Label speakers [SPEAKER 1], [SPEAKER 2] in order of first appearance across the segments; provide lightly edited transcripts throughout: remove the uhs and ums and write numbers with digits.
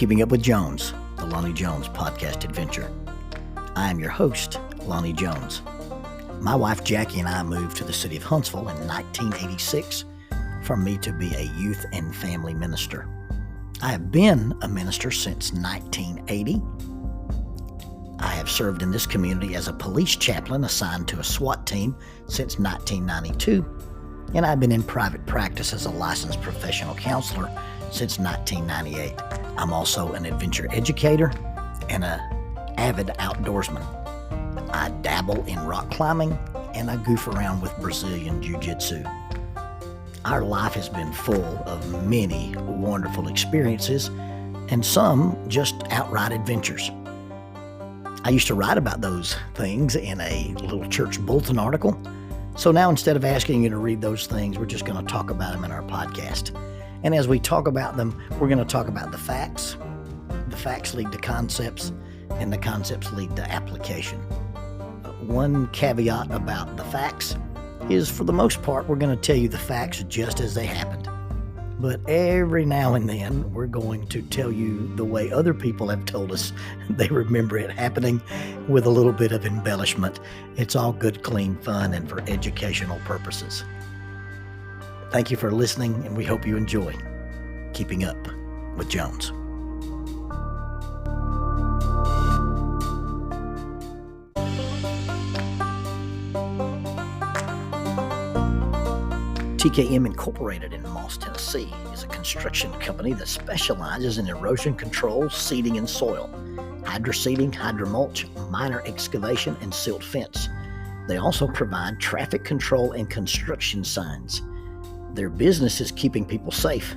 [SPEAKER 1] Keeping Up with Jones, the Lonnie Jones podcast adventure. I am your host, Lonnie Jones. My wife Jackie and I moved to the city of Huntsville in 1986 for me to be a youth and family minister. I have been a minister since 1980. I have served in this community as a police chaplain assigned to a SWAT team since 1992, and I've been in private practice as a licensed professional counselor since 1998. I'm also an adventure educator and an avid outdoorsman. I dabble in rock climbing and I goof around with Brazilian Jiu-Jitsu. Our life has been full of many wonderful experiences and some just outright adventures. I used to write about those things in a little church bulletin article. So now instead of asking you to read those things, we're just going to talk about them in our podcast. And as we talk about them, we're going to talk about the facts. The facts lead to concepts, and the concepts lead to application. One caveat about the facts is, for the most part, we're going to tell you the facts just as they happened. But every now and then, we're going to tell you the way other people have told us they remember it happening with a little bit of embellishment. It's all good, clean fun and for educational purposes. Thank you for listening, and we hope you enjoy Keeping Up with Jones. TKM Incorporated in Moss, Tennessee is a construction company that specializes in erosion control, seeding, and soil, hydroseeding, hydromulch, minor excavation, and silt fence. They also provide traffic control and construction signs. Their business is keeping people safe,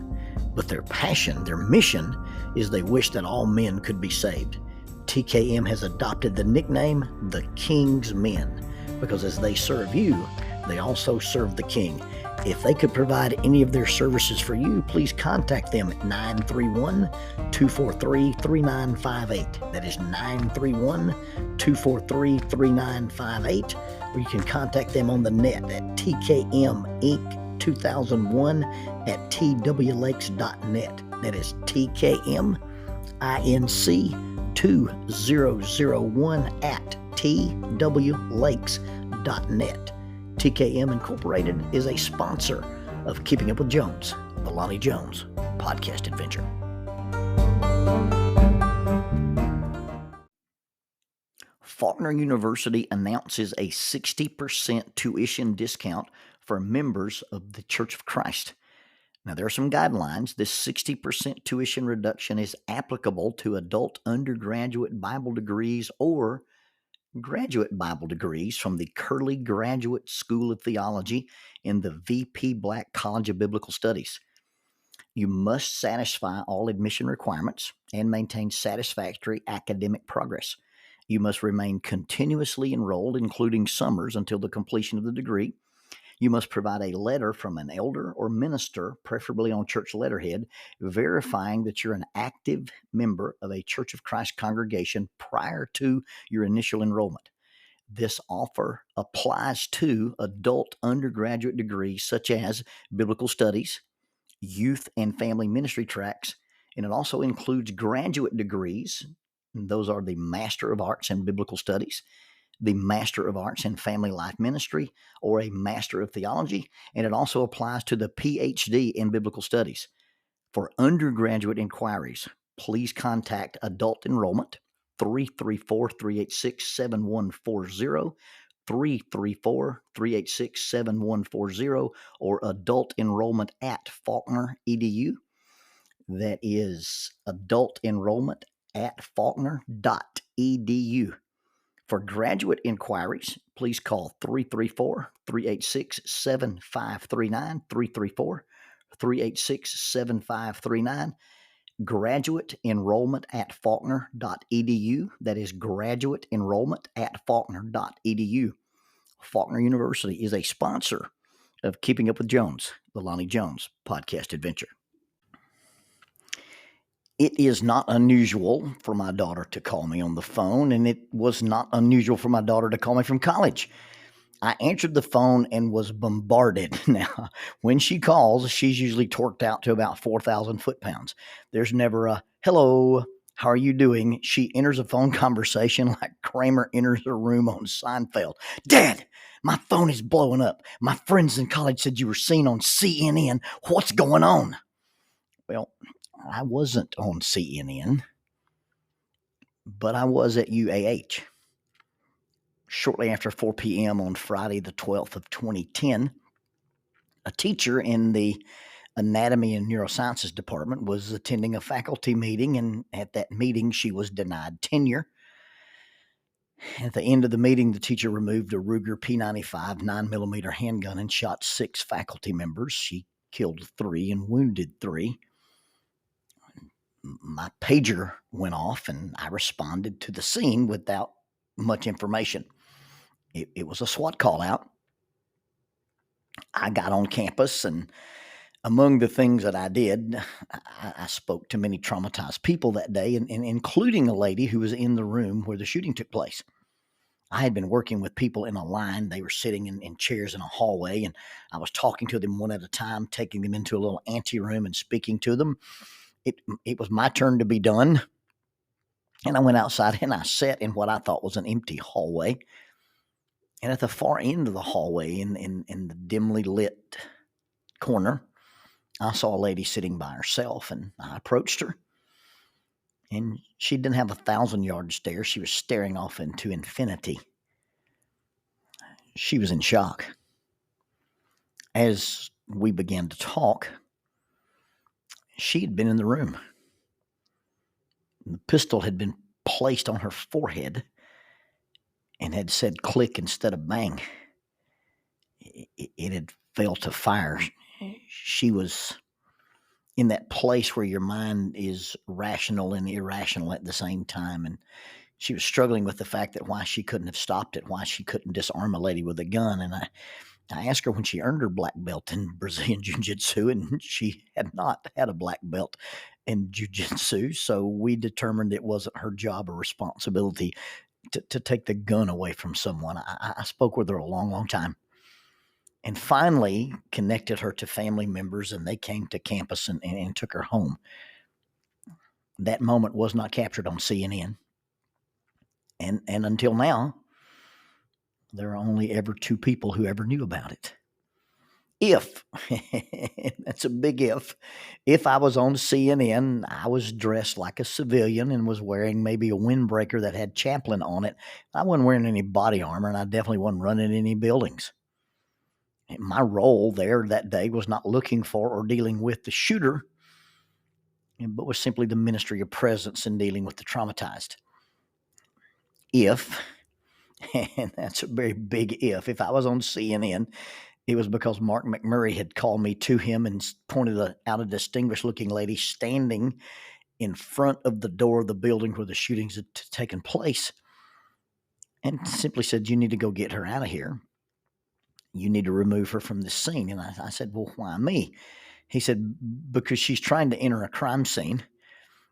[SPEAKER 1] but their passion, their mission, is they wish that all men could be saved. TKM has adopted the nickname the King's Men because as they serve you, they also serve the King. If they could provide any of their services for you, please contact them at 931-243-3958. That is 931-243-3958. Or you can contact them on the net at tkminc2001 at twlakes.net. That is tkminc2001 at twlakes.net. TKM Incorporated is a sponsor of Keeping Up with Jones, the Lonnie Jones podcast adventure. Faulkner University announces a 60% tuition discount for members of the Church of Christ. Now, there are some guidelines. This 60% tuition reduction is applicable to adult undergraduate Bible degrees or graduate Bible degrees from the Curley Graduate School of Theology in the VP Black College of Biblical Studies. You must satisfy all admission requirements and maintain satisfactory academic progress. You must remain continuously enrolled, including summers, until the completion of the degree. You must provide a letter from an elder or minister, preferably on church letterhead, verifying that you're an active member of a Church of Christ congregation prior to your initial enrollment. This offer applies to adult undergraduate degrees such as biblical studies, youth and family ministry tracks, and it also includes graduate degrees. And those are the Master of Arts in Biblical Studies, the Master of Arts in Family Life Ministry, or a Master of Theology, and it also applies to the PhD in Biblical Studies. For undergraduate inquiries, please contact Adult Enrollment, 334-386-7140, 334-386-7140, or Adult Enrollment at Faulkner.edu. That is Adult Enrollment at Faulkner.edu. For graduate inquiries, please call 334-386-7539, 334-386-7539. Graduate enrollment at Faulkner.edu. That is graduate enrollment at Faulkner.edu. Faulkner University is a sponsor of Keeping Up with Jones, the Lonnie Jones podcast adventure. It is not unusual for my daughter to call me on the phone, and it was not unusual for my daughter to call me from college. I answered the phone and was bombarded. Now, when she calls, she's usually torqued out to about 4,000 foot-pounds. There's never a, hello, how are you doing? She enters a phone conversation like Kramer enters a room on Seinfeld. Dad, my phone is blowing up. My friends in college said you were seen on CNN. What's going on? Well, I wasn't on CNN, but I was at UAH. Shortly after 4 p.m. on Friday, the 12th of 2010, a teacher in the Anatomy and Neurosciences department was attending a faculty meeting, and at that meeting, she was denied tenure. At the end of the meeting, the teacher removed a Ruger P95 9mm handgun and shot 6 faculty members. She killed 3 and wounded 3. My pager went off, and I responded to the scene without much information. It was a SWAT call out. I got on campus, and among the things that I did, I spoke to many traumatized people that day, and including a lady who was in the room where the shooting took place. I had been working with people in a line. They were sitting in chairs in a hallway, and I was talking to them one at a time, taking them into a little anteroom and speaking to them. It was my turn to be done, and I went outside and I sat in what I thought was an empty hallway. And at the far end of the hallway, in the dimly lit corner, I saw a lady sitting by herself, and I approached her. And she didn't have a 1,000-yard stare. She was staring off into infinity. She was in shock. As we began to talk, she had been in the room. The pistol had been placed on her forehead and had said click instead of bang. It had failed to fire. She was in that place where your mind is rational and irrational at the same time. And she was struggling with the fact that why she couldn't have stopped it, why she couldn't disarm a lady with a gun. And I asked her when she earned her black belt in Brazilian Jiu-Jitsu, and she had not had a black belt in Jiu-Jitsu. So we determined it wasn't her job or responsibility to take the gun away from someone. I spoke with her a long, long time, and finally connected her to family members, and they came to campus and took her home. That moment was not captured on CNN. And until now, there are only ever 2 people who ever knew about it. If, that's a big if I was on CNN, I was dressed like a civilian and was wearing maybe a windbreaker that had Chaplin on it, I wasn't wearing any body armor, and I definitely wasn't running any buildings. And my role there that day was not looking for or dealing with the shooter, but was simply the ministry of presence in dealing with the traumatized. If, and that's a very big if I was on CNN, it was because Mark McMurray had called me to him and pointed out a distinguished-looking lady standing in front of the door of the building where the shootings had taken place, and simply said, you need to go get her out of here. You need to remove her from the scene. And I said, well, why me? He said, because she's trying to enter a crime scene,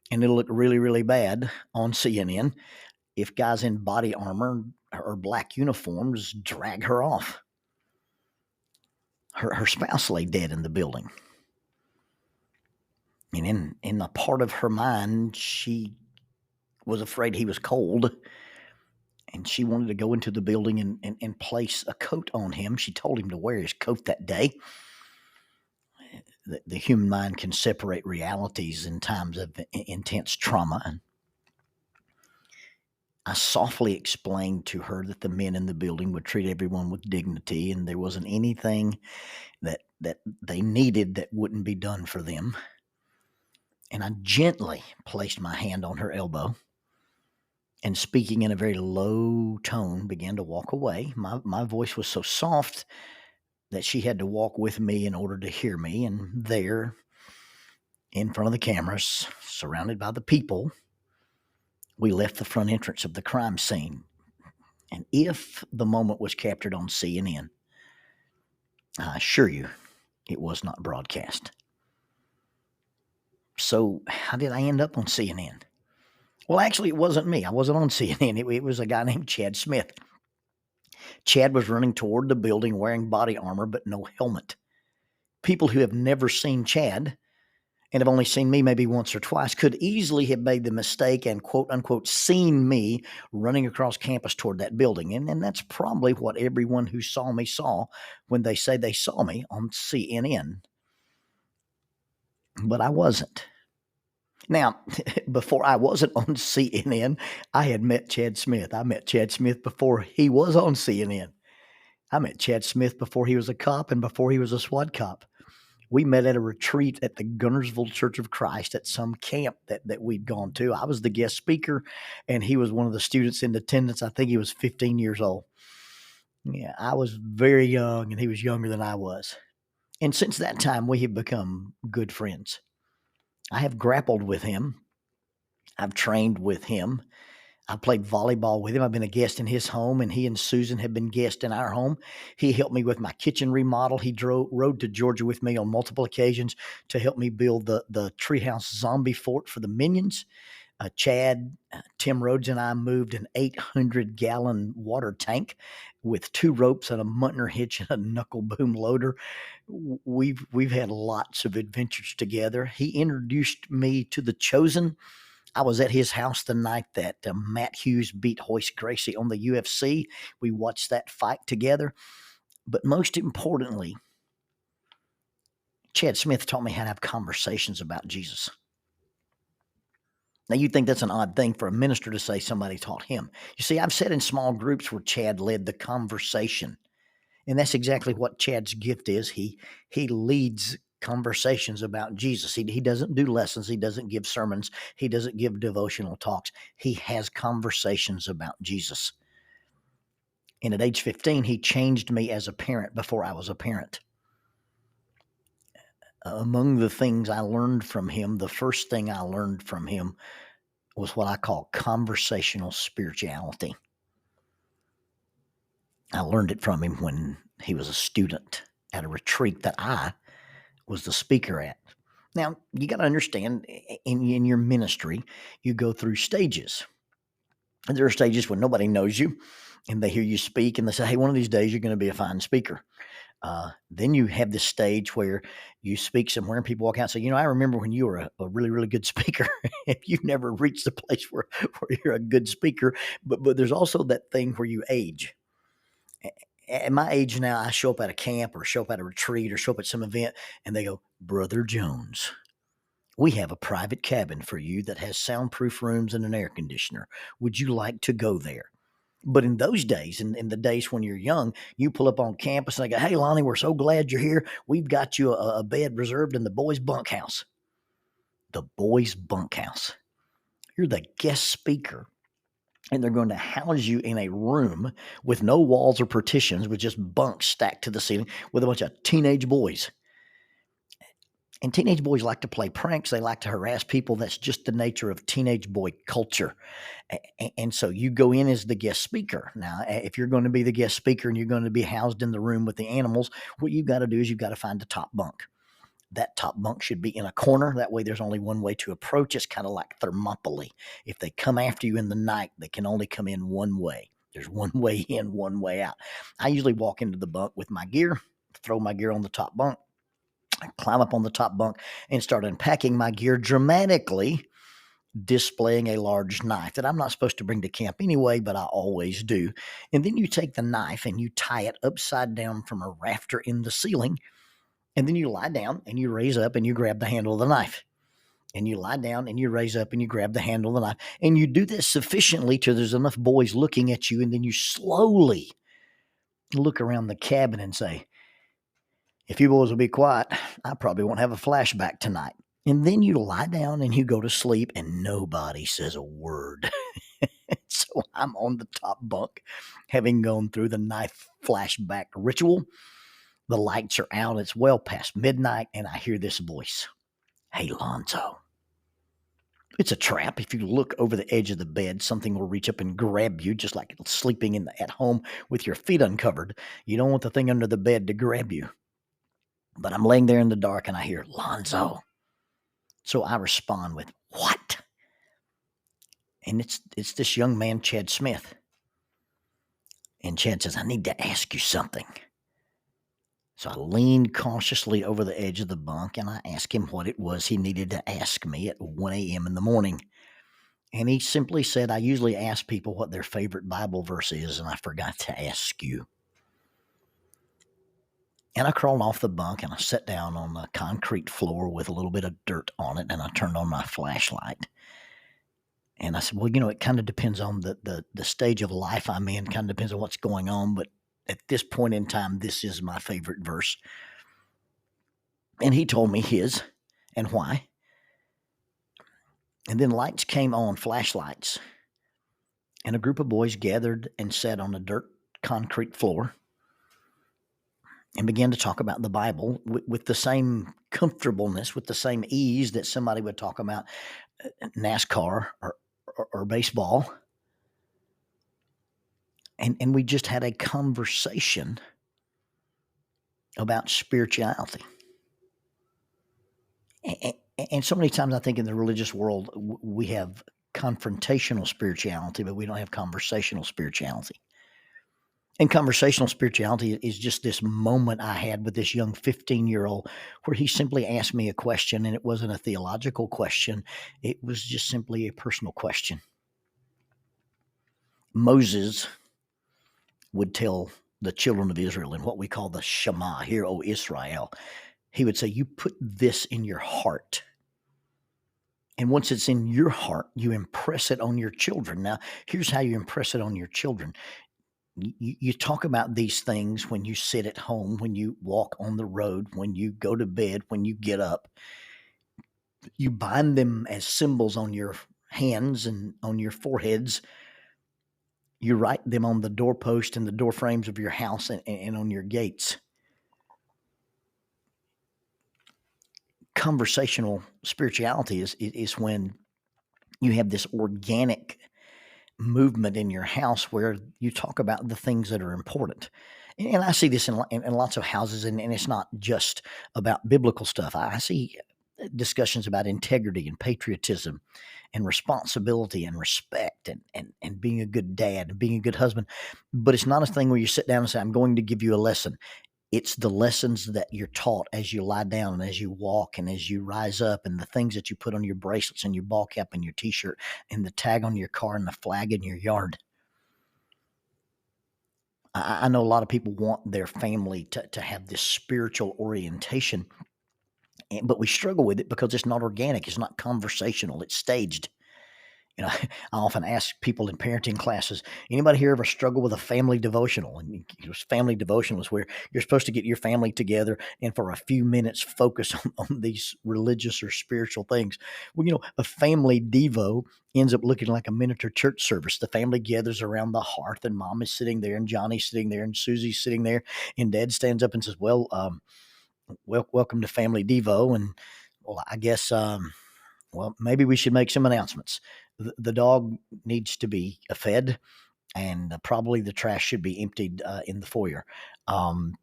[SPEAKER 1] and it'll look really, really bad on CNN if guys in body armor or black uniforms drag her off. Her spouse lay dead in the building. And in a part of her mind, she was afraid he was cold, and she wanted to go into the building and place a coat on him. She told him to wear his coat that day. The human mind can separate realities in times of intense trauma. I softly explained to her that the men in the building would treat everyone with dignity, and there wasn't anything that they needed that wouldn't be done for them. And I gently placed my hand on her elbow and, speaking in a very low tone, began to walk away. My voice was so soft that she had to walk with me in order to hear me. And there, in front of the cameras, surrounded by the people, we left the front entrance of the crime scene. And if the moment was captured on CNN, I assure you it was not broadcast. So how did I end up on CNN? Well, actually, it wasn't me. I wasn't on CNN. It was a guy named Chad Smith. Chad was running toward the building wearing body armor but no helmet. People who have never seen Chad and have only seen me maybe once or twice could easily have made the mistake and quote unquote seen me running across campus toward that building. And that's probably what everyone who saw me saw when they say they saw me on CNN. But I wasn't. Now, before I wasn't on CNN, I had met Chad Smith. I met Chad Smith before he was on CNN. I met Chad Smith before he was a cop and before he was a SWAT cop. We met at a retreat at the Gunnersville Church of Christ at some camp that we'd gone to. I was the guest speaker, and he was one of the students in attendance. I think he was 15 years old. Yeah, I was very young, and he was younger than I was. And since that time, we have become good friends. I have grappled with him. I've trained with him. I played volleyball with him. I've been a guest in his home, and he and Susan have been guests in our home. He helped me with my kitchen remodel. He rode to Georgia with me on multiple occasions to help me build the treehouse zombie fort for the Minions. Chad, Tim Rhodes, and I moved an 800-gallon water tank with 2 ropes and a Muntner hitch and a knuckle boom loader. We've had lots of adventures together. He introduced me to The Chosen. I was at his house the night that Matt Hughes beat Hoist Gracie on the UFC. We watched that fight together. But most importantly, Chad Smith taught me how to have conversations about Jesus. Now, you'd think that's an odd thing for a minister to say somebody taught him. You see, I've sat in small groups where Chad led the conversation. And that's exactly what Chad's gift is. He leads conversations about Jesus. He doesn't do lessons. He doesn't give sermons. He doesn't give devotional talks. He has conversations about Jesus. And at age 15, he changed me as a parent before I was a parent. Among the things I learned from him, the first thing I learned from him was what I call conversational spirituality. I learned it from him when he was a student at a retreat that I was the speaker at. Now, you got to understand, in your ministry, you go through stages. And there are stages when nobody knows you, and they hear you speak, and they say, hey, one of these days you're going to be a fine speaker. Then you have this stage where you speak somewhere and people walk out and say, I remember when you were a really, really good speaker. You've never reached the place where you're a good speaker. But there's also that thing where you age. At my age now, I show up at a camp or show up at a retreat or show up at some event, and they go, Brother Jones, we have a private cabin for you that has soundproof rooms and an air conditioner. Would you like to go there? But in those days, in the days when you're young, you pull up on campus and they go, hey, Lonnie, we're so glad you're here. We've got you a bed reserved in the boys' bunkhouse. The boys' bunkhouse. You're the guest speaker. And they're going to house you in a room with no walls or partitions, with just bunks stacked to the ceiling with a bunch of teenage boys. And teenage boys like to play pranks. They like to harass people. That's just the nature of teenage boy culture. And so you go in as the guest speaker. Now, if you're going to be the guest speaker and you're going to be housed in the room with the animals, what you've got to do is you've got to find the top bunk. That top bunk should be in a corner. That way there's only one way to approach. It's kind of like Thermopylae. If they come after you in the night, they can only come in one way. There's one way in, one way out. I usually walk into the bunk with my gear, throw my gear on the top bunk. I climb up on the top bunk and start unpacking my gear, dramatically displaying a large knife that I'm not supposed to bring to camp anyway, but I always do. And then you take the knife and you tie it upside down from a rafter in the ceiling. And then you lie down and you raise up and you grab the handle of the knife. And you lie down and you raise up and you grab the handle of the knife. And you do this sufficiently till there's enough boys looking at you. And then you slowly look around the cabin and say, if you boys will be quiet, I probably won't have a flashback tonight. And then you lie down and you go to sleep and nobody says a word. So I'm on the top bunk, having gone through the knife flashback ritual. The lights are out. It's well past midnight, and I hear this voice. Hey, Lonzo. It's a trap. If you look over the edge of the bed, something will reach up and grab you, just like sleeping at home with your feet uncovered. You don't want the thing under the bed to grab you. But I'm laying there in the dark, and I hear, Lonzo. So I respond with, what? And it's this young man, Chad Smith. And Chad says, I need to ask you something. So I leaned cautiously over the edge of the bunk and I asked him what it was he needed to ask me at 1 a.m. in the morning. And he simply said, I usually ask people what their favorite Bible verse is, and I forgot to ask you. And I crawled off the bunk and I sat down on the concrete floor with a little bit of dirt on it, and I turned on my flashlight. And I said, well, it kind of depends on the stage of life I'm in, kind of depends on what's going on. But at this point in time, this is my favorite verse. And he told me his and why. And then lights came on, flashlights. And a group of boys gathered and sat on a dirt concrete floor and began to talk about the Bible with the same comfortableness, with the same ease that somebody would talk about NASCAR or baseball. And we just had a conversation about spirituality. And so many times I think in the religious world, we have confrontational spirituality, but we don't have conversational spirituality. And conversational spirituality is just this moment I had with this young 15-year-old where he simply asked me a question, and it wasn't a theological question. It was just simply a personal question. Moses would tell the children of Israel in what we call the Shema, Hear, O Israel. He would say, you put this in your heart. And once it's in your heart, you impress it on your children. Now, here's how you impress it on your children. You talk about these things when you sit at home, when you walk on the road, when you go to bed, when you get up. You bind them as symbols on your hands and on your foreheads. You write them on the doorpost and the door frames of your house and on your gates. Conversational spirituality is when you have this organic movement in your house where you talk about the things that are important. And I see this in lots of houses, and it's not just about biblical stuff. I see discussions about integrity and patriotism and responsibility and respect and being a good dad and being a good husband. But it's not a thing where you sit down and say, I'm going to give you a lesson. It's the lessons that you're taught as you lie down and as you walk and as you rise up, and the things that you put on your bracelets and your ball cap and your T-shirt and the tag on your car and the flag in your yard. I know a lot of people want their family to have this spiritual orientation, but we struggle with it because it's not organic. It's not conversational. It's staged. I often ask people in parenting classes, anybody here ever struggle with a family devotional? And family devotional is where you're supposed to get your family together and for a few minutes focus on these religious or spiritual things. Well, a family devo ends up looking like a miniature church service. The family gathers around the hearth, and mom is sitting there, and Johnny's sitting there, and Susie's sitting there, and dad stands up and says, well, welcome to family devo. And I guess, maybe we should make some announcements. The dog needs to be fed, and probably the trash should be emptied in the foyer. And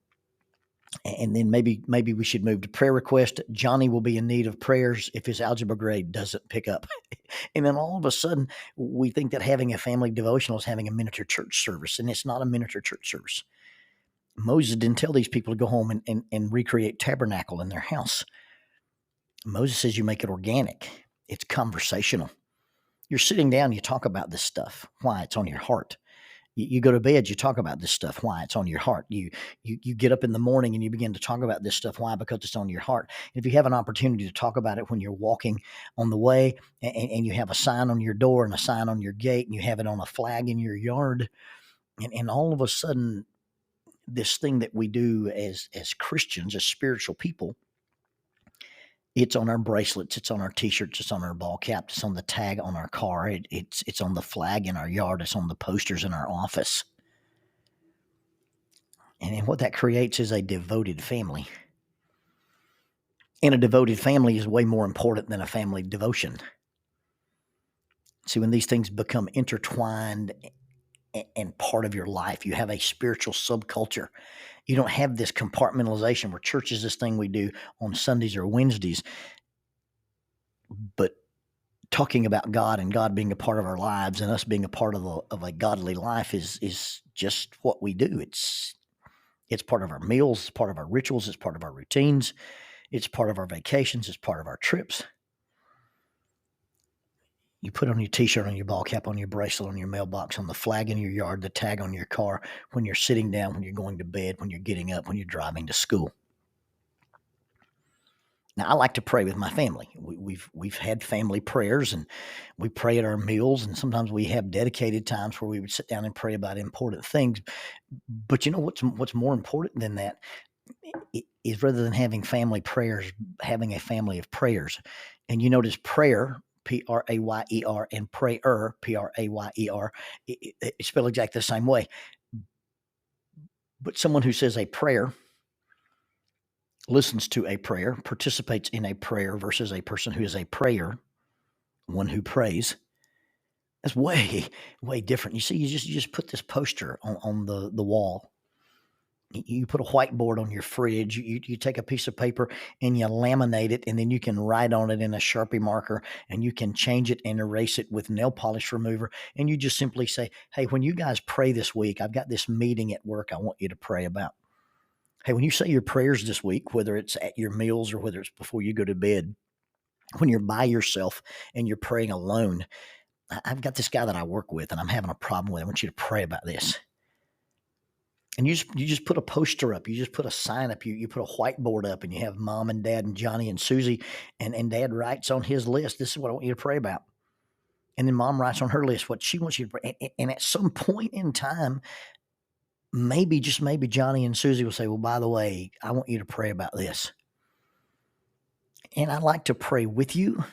[SPEAKER 1] then maybe we should move to prayer request. Johnny will be in need of prayers if his algebra grade doesn't pick up. And then all of a sudden, we think that having a family devotional is having a miniature church service, and it's not a miniature church service. Moses didn't tell these people to go home and recreate tabernacle in their house. Moses says you make it organic. It's conversational. You're sitting down, you talk about this stuff. Why? It's on your heart. You go to bed, you talk about this stuff. Why? It's on your heart. You get up in the morning and you begin to talk about this stuff. Why? Because it's on your heart. If you have an opportunity to talk about it when you're walking on the way, and you have a sign on your door and a sign on your gate, and you have it on a flag in your yard, and all of a sudden, this thing that we do as Christians, as spiritual people, it's on our bracelets, it's on our T-shirts, it's on our ball cap, it's on the tag on our car, it's on the flag in our yard, it's on the posters in our office. And what that creates is a devoted family. And a devoted family is way more important than a family devotion. See, when these things become intertwined and part of your life, you have a spiritual subculture. You don't have this compartmentalization where church is this thing we do on Sundays or Wednesdays. But talking about God and God being a part of our lives and us being a part of a godly life is just what we do. It's part of our meals, it's part of our rituals, it's part of our routines, it's part of our vacations, it's part of our trips. You put on your t-shirt, on your ball cap, on your bracelet, on your mailbox, on the flag in your yard, the tag on your car, when you're sitting down, when you're going to bed, when you're getting up, when you're driving to school. Now, I like to pray with my family. We've had family prayers, and we pray at our meals, and sometimes we have dedicated times where we would sit down and pray about important things. But you know what's more important than that is, rather than having family prayers, having a family of prayers. And you notice prayer, P-R-A-Y-E-R, and prayer, P-R-A-Y-E-R, it's spelled exactly the same way. But someone who says a prayer, listens to a prayer, participates in a prayer, versus a person who is a prayer, one who prays, that's way, way different. You see, you just put this poster on the wall. You put a whiteboard on your fridge. You take a piece of paper and you laminate it, and then you can write on it in a Sharpie marker, and you can change it and erase it with nail polish remover. And you just simply say, hey, when you guys pray this week, I've got this meeting at work I want you to pray about. Hey, when you say your prayers this week, whether it's at your meals or whether it's before you go to bed, when you're by yourself and you're praying alone, I've got this guy that I work with and I'm having a problem with. I want you to pray about this. And you just put a poster up. You just put a sign up. You put a whiteboard up, and you have Mom and Dad and Johnny and Susie, and Dad writes on his list, this is what I want you to pray about. And then Mom writes on her list what she wants you to pray. And at some point in time, maybe, just maybe, Johnny and Susie will say, well, by the way, I want you to pray about this. And I like to pray with you,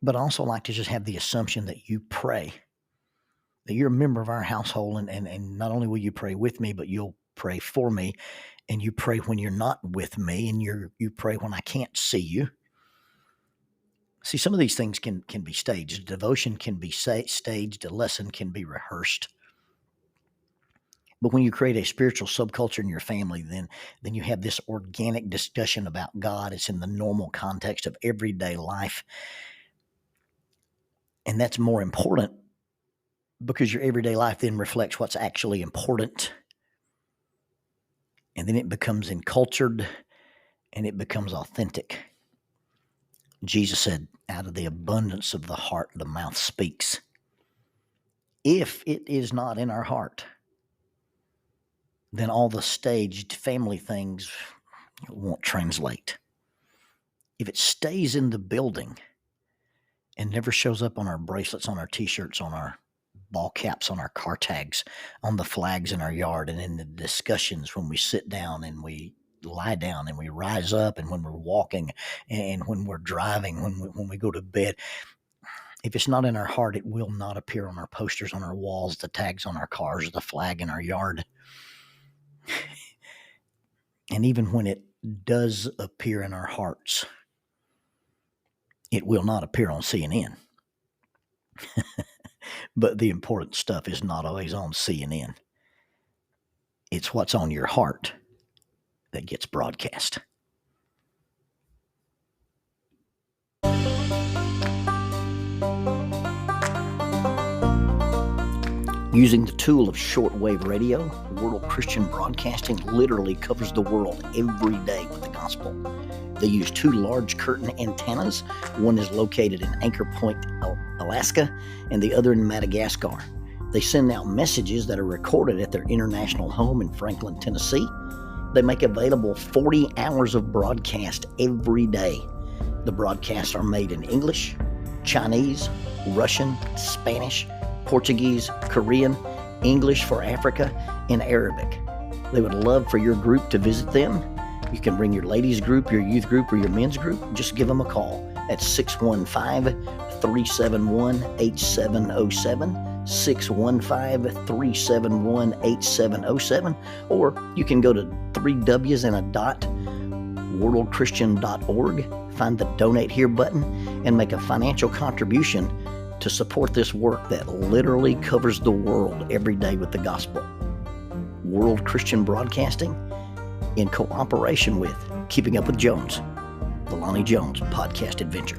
[SPEAKER 1] but I also like to just have the assumption that you pray, that you're a member of our household, and not only will you pray with me, but you'll pray for me, and you pray when you're not with me, and you pray when I can't see you. See, some of these things can be staged. Devotion can be staged. A lesson can be rehearsed. But when you create a spiritual subculture in your family, then you have this organic discussion about God. It's in the normal context of everyday life. And that's more important, because your everyday life then reflects what's actually important. And then it becomes encultured, and it becomes authentic. Jesus said, out of the abundance of the heart, the mouth speaks. If it is not in our heart, then all the staged family things won't translate. If it stays in the building and never shows up on our bracelets, on our t-shirts, on our ball caps, on our car tags, on the flags in our yard, and in the discussions when we sit down and we lie down and we rise up, and when we're walking and when we're driving, when we go to bed, if it's not in our heart, it will not appear on our posters, on our walls, the tags on our cars, the flag in our yard. And even when it does appear in our hearts, it will not appear on CNN. But the important stuff is not always on CNN. It's what's on your heart that gets broadcast. Using the tool of shortwave radio, World Christian Broadcasting literally covers the world every day with the gospel. They use 2 large curtain antennas. One is located in Anchor Point, Alaska, and the other in Madagascar. They send out messages that are recorded at their international home in Franklin, Tennessee. They make available 40 hours of broadcast every day. The broadcasts are made in English, Chinese, Russian, Spanish, Portuguese, Korean, English for Africa, and Arabic. They would love for your group to visit them. You can bring your ladies group, your youth group, or your men's group. Just give them a call at 615-371-8707, 615-371-8707, or you can go to 3W's and a dot, worldchristian.org, find the Donate Here button, and make a financial contribution to support this work that literally covers the world every day with the gospel. World Christian Broadcasting, in cooperation with Keeping Up with Jones, the Lonnie Jones podcast adventure.